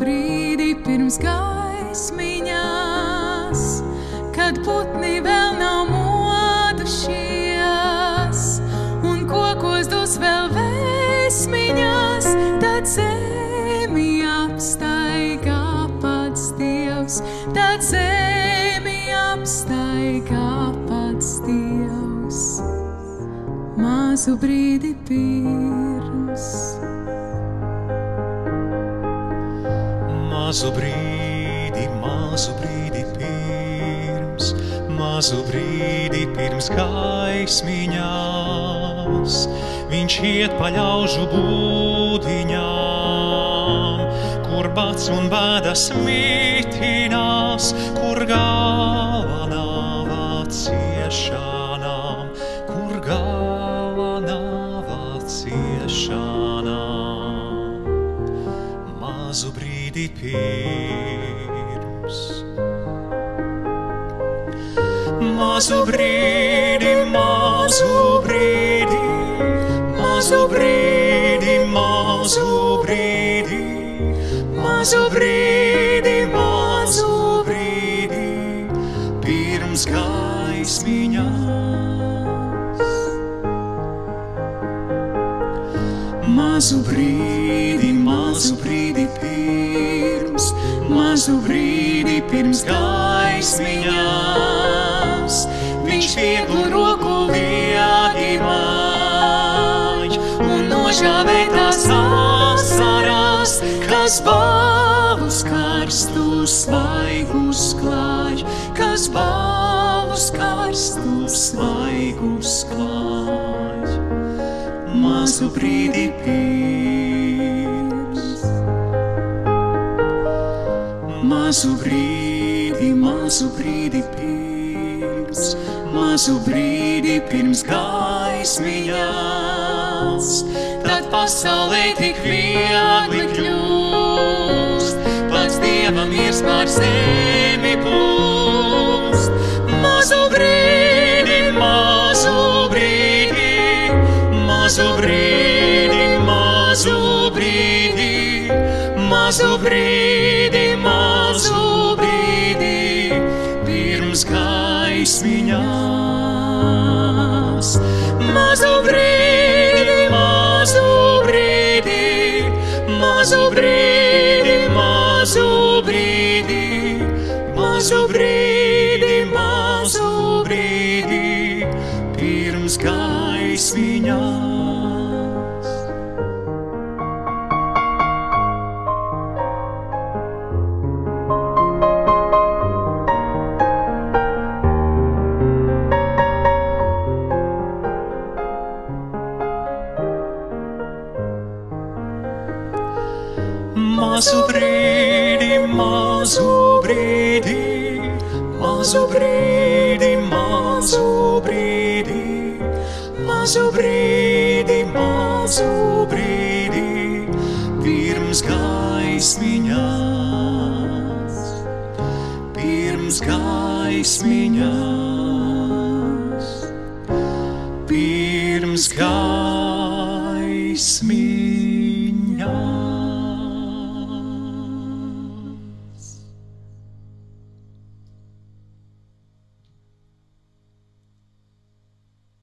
brīdi pirms gaismiņās, kad putni vēl nav modušies, un kokos dus vēl vēsmiņās, tad zemi apstaigā pats Dievs, tad zemi apstaigā pats Dievs, mazu brīdi pirms. Mazu brīdi pirms, mazu brīdi pirms gaismiņās, viņš iet pa ļaužu būdiņām, kur bats un bēdas mitinās, kur galva nāvā ciešanām, kur galva nāvā ciešanām. Mazu brīdi pirms. Mazu brīdi, mazu brīdi, mazu brīdi, mazu brīdi, mazu brīdi, mazu brīdi, pirms gaismiņās. Mazu brīdi pirms, mazu brīdi pirms gaismiņās, viņš vieglu roku viedi māj, un nožāvētās asarās, kas balus karstus svaigus klāj, kas balus karstus svaigus klāj. Mazu brīdi pirms. Mazu brīdi pirms, mazu brīdi pirms gaismiņās, tad pasaulē tik viegli kļūst, pats Dieva miers pār zemi plūst. Mazu brīdi, mazu brīdi, mazu brīdi, mazu brīdi, mazu brīdi, mazu brīdi, pirms gaismiņās. Mazu brīdi, mazu brīdi, mazu brīdi, mazu brīdi, mazu brīdi, mazu brīdi, pirms gaismiņās. Mazu brīdi, mazu brīdi, mazu brīdi, mazu brīdi, mazu brīdi, mazu brīdi, pirms gaismiņās, pirms gaismiņās.